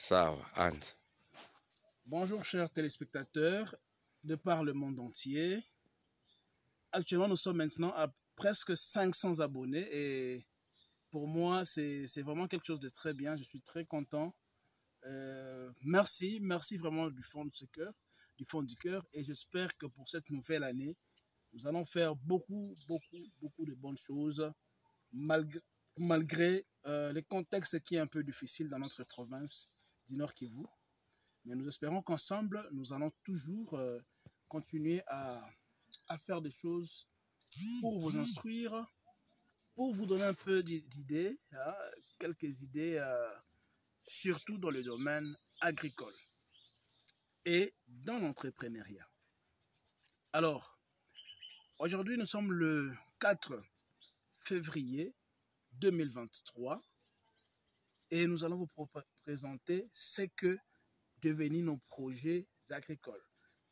Sawa, anza. Bonjour chers téléspectateurs de par le monde entier. Actuellement, nous sommes maintenant à presque 500 abonnés et pour moi, c'est vraiment quelque chose de très bien. Je suis très content. Merci vraiment du fond de ce cœur, du fond du cœur et j'espère que pour cette nouvelle année, nous allons faire beaucoup de bonnes choses malgré les contextes qui est un peu difficile dans notre province du Nord Kivu. Mais nous espérons qu'ensemble, nous allons toujours continuer à faire des choses pour vous instruire, pour vous donner un peu d'idées, hein, quelques idées, surtout dans le domaine agricole et dans l'entrepreneuriat. Alors, aujourd'hui, nous sommes le 4 février 2023 et nous allons vous présenter ce que devenir nos projets agricoles.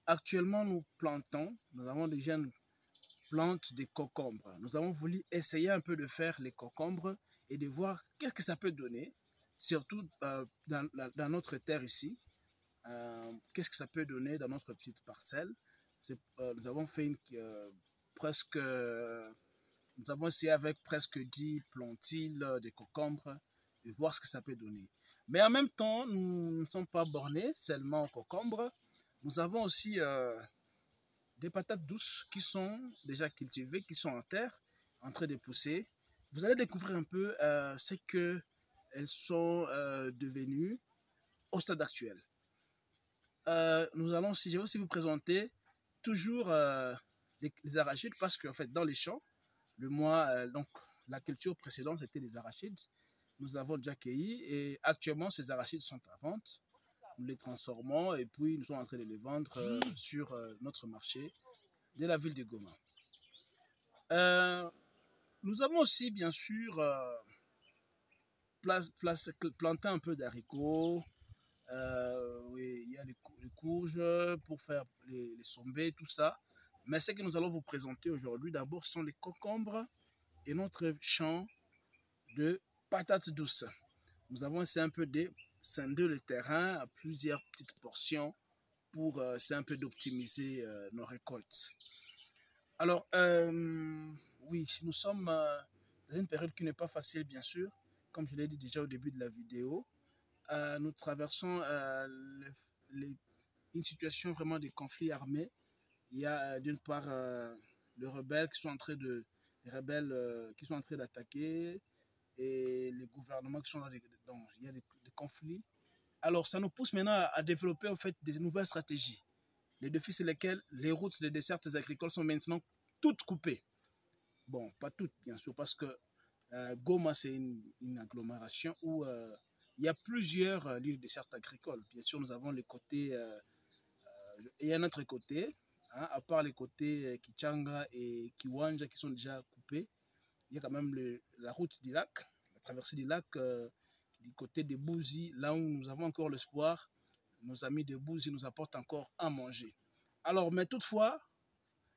Actuellement, nous plantons, nous avons des jeunes plantes de concombres. Nous avons voulu essayer un peu de faire les concombres et de voir qu'est-ce que ça peut donner, surtout dans notre terre ici. Qu'est-ce que ça peut donner dans notre petite parcelle. Nous avons fait presque... nous avons essayé avec presque 10 plantiles de concombres et voir ce que ça peut donner. Mais en même temps, nous ne sommes pas bornés seulement aux concombres. Nous avons aussi des patates douces qui sont déjà cultivées, qui sont en terre, en train de pousser. Vous allez découvrir un peu ce qu'elles sont devenues au stade actuel. Je vais aussi vous présenter toujours les arachides parce qu'en fait, dans les champs, donc la culture précédente, c'était les arachides. Nous avons déjà cueilli et actuellement, ces arachides sont à vente. Nous les transformons et puis nous sommes en train de les vendre sur notre marché de la ville de Goma. Nous avons aussi, bien sûr, planté un peu d'haricots. Oui, il y a les courges pour faire les sombés, tout ça. Mais ce que nous allons vous présenter aujourd'hui, d'abord, sont les concombres et notre champ de patates douces. Nous avons essayé un peu de scinder le terrain à plusieurs petites portions pour essayer un peu d'optimiser nos récoltes. Alors, oui, nous sommes dans une période qui n'est pas facile, bien sûr, comme je l'ai dit déjà au début de la vidéo. Nous traversons une situation vraiment de conflit armé. Il y a d'une part les rebelles qui sont en train d'attaquer et les gouvernements qui sont il y a des conflits. Alors, ça nous pousse maintenant à développer en fait des nouvelles stratégies. Les défis, c'est lesquels les routes des dessertes agricoles sont maintenant toutes coupées. Bon, pas toutes, bien sûr, parce que Goma, c'est une agglomération où il y a plusieurs lignes de dessertes agricoles. Bien sûr, nous avons les côtés, et un autre côté, hein, à part les côtés Kichanga et Kiwanja qui sont déjà coupés, il y a quand même la route du lac, la traversée du lac du côté de Bouzi, là où nous avons encore l'espoir. Nos amis de Bouzi nous apportent encore à manger. Alors, mais toutefois,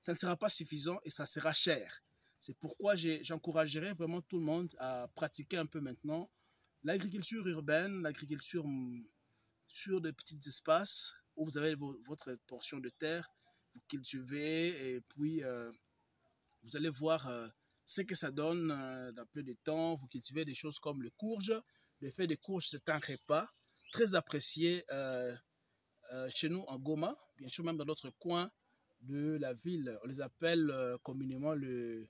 ça ne sera pas suffisant et ça sera cher. C'est pourquoi j'encouragerais vraiment tout le monde à pratiquer un peu maintenant l'agriculture urbaine, l'agriculture sur de petits espaces où vous avez votre portion de terre, vous cultivez et puis vous allez voir ce que ça donne dans peu de temps. Vous cultivez des choses comme le courge. Le fait de courge, c'est un repas très apprécié chez nous en Goma, bien sûr même dans d'autres coins de la ville. On les appelle communément le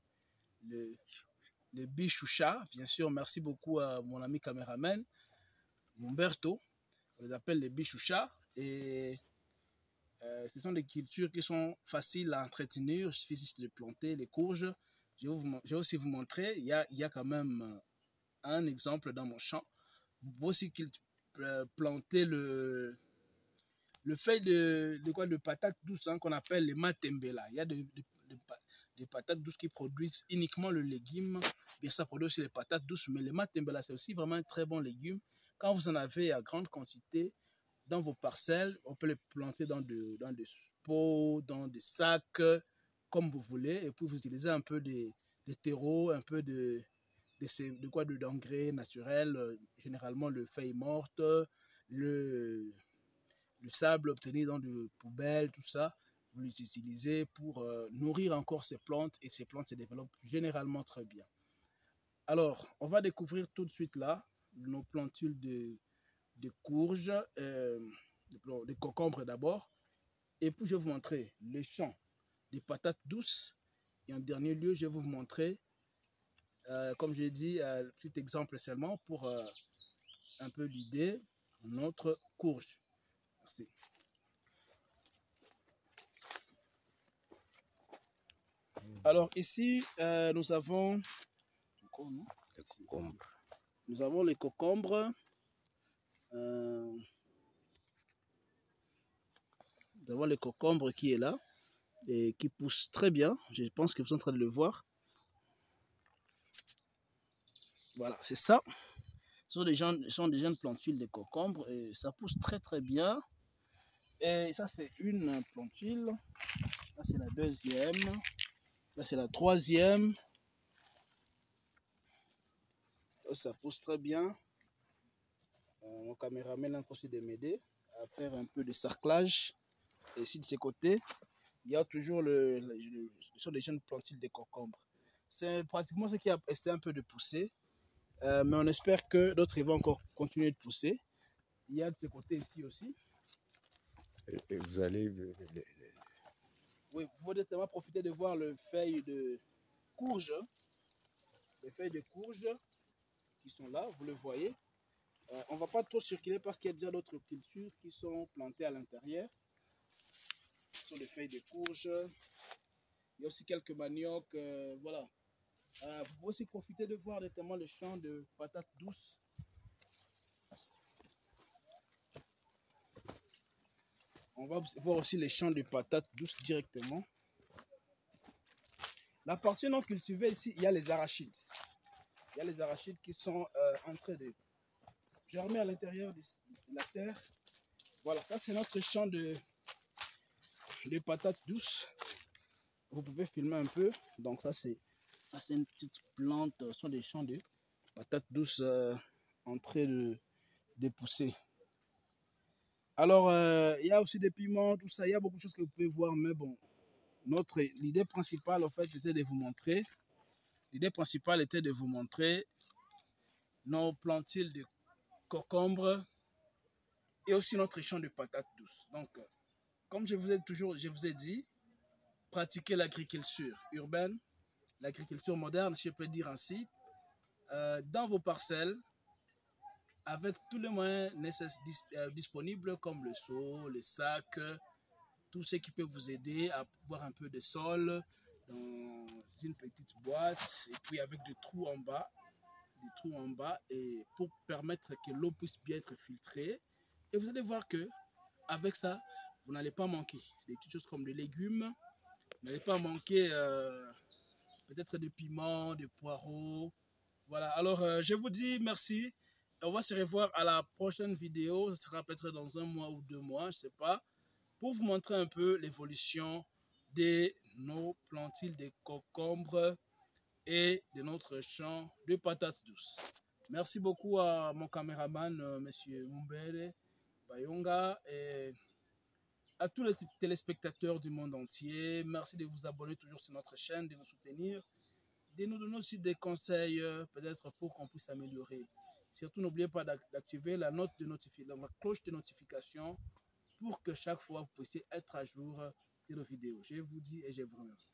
bichoucha. Bien sûr, merci beaucoup à mon ami caméraman, Humberto. On les appelle les bichoucha. Et ce sont des cultures qui sont faciles à entretenir. Il suffit juste de planter les courges. Je vais aussi vous montrer. Il y a quand même un exemple dans mon champ. Vous pouvez aussi planter le feuille de patates douces hein, qu'on appelle les matembela. Il y a des patates douces qui produisent uniquement le légume. Bien ça produit aussi les patates douces, mais les matembela, c'est aussi vraiment un très bon légume. Quand vous en avez à grande quantité dans vos parcelles, on peut les planter dans des pots, dans des sacs, comme vous voulez. Et puis vous utilisez un peu des terreaux, un peu d'engrais naturels, généralement le feuille morte, le sable obtenu dans de poubelles, tout ça, vous l'utilisez pour nourrir encore ces plantes et ces plantes se développent généralement très bien. Alors, on va découvrir tout de suite là nos plantules de courges, de concombres d'abord. Et puis, je vais vous montrer les champs des patates douces. Et en dernier lieu, je vais vous montrer, comme je l'ai dit, un petit exemple seulement pour un peu l'idée, notre courge. Merci. Alors ici, nous avons les concombres. Nous avons les concombres qui est là et qui pousse très bien. Je pense que vous êtes en train de le voir. Voilà, c'est ça. Ce sont des jeunes plantules de concombres et ça pousse très très bien. Et ça, c'est une plantule. Là, c'est la deuxième. Là, c'est la troisième. Ça pousse très bien. Mon caméraman est en train de m'aider à faire un peu de sarclage. Et ici, de ce côté, il y a toujours ce sont des jeunes plantules de concombres. C'est pratiquement ce qui a essayé un peu de pousser. Mais on espère que d'autres vont encore continuer de pousser. Il y a de ce côté ici aussi. Et vous allez... Oui, vous pouvez directement profiter de voir les feuilles de courge. Les feuilles de courge qui sont là, vous le voyez. On ne va pas trop circuler parce qu'il y a déjà d'autres cultures qui sont plantées à l'intérieur. Ce sont des feuilles de courge. Il y a aussi quelques maniocs. Voilà. Vous pouvez aussi profiter de voir notamment le champ de patates douces. On va voir aussi les champs de patates douces directement. La partie non cultivée ici, il y a les arachides. Il y a les arachides qui sont en train de germer à l'intérieur de la terre. Voilà, ça c'est notre champ de patates douces. Vous pouvez filmer un peu. Donc ça c'est une petite plante. Ce sont des champs de patates douces en train de pousser. Alors, il y a aussi des piments, tout ça. Il y a beaucoup de choses que vous pouvez voir. Mais bon, l'idée principale, en fait, était de vous montrer. L'idée principale était de vous montrer nos plantules de concombres et aussi notre champ de patates douces. Donc, comme je vous ai dit, pratiquez l'agriculture urbaine, l'agriculture moderne, si je peux dire ainsi, dans vos parcelles, avec tous les moyens disponibles comme le seau, le sac, tout ce qui peut vous aider à avoir un peu de sol dans une petite boîte et puis avec des trous en bas, et pour permettre que l'eau puisse bien être filtrée. Et vous allez voir que avec ça, vous n'allez pas manquer des petites choses comme des légumes, vous n'allez pas manquer peut-être des piments, des poireaux. Voilà, alors je vous dis merci. On va se revoir à la prochaine vidéo. Ce sera peut-être dans 1 mois ou 2 mois, je ne sais pas, pour vous montrer un peu l'évolution de nos plantules de concombres et de notre champ de patates douces. Merci beaucoup à mon caméraman, monsieur Mumbere Bayonga, et à tous les téléspectateurs du monde entier. Merci de vous abonner toujours sur notre chaîne, de nous soutenir, de nous donner aussi des conseils, peut-être pour qu'on puisse améliorer. Surtout, n'oubliez pas d'activer la cloche de notification pour que chaque fois vous puissiez être à jour de nos vidéos. Je vous dis et je vous remercie.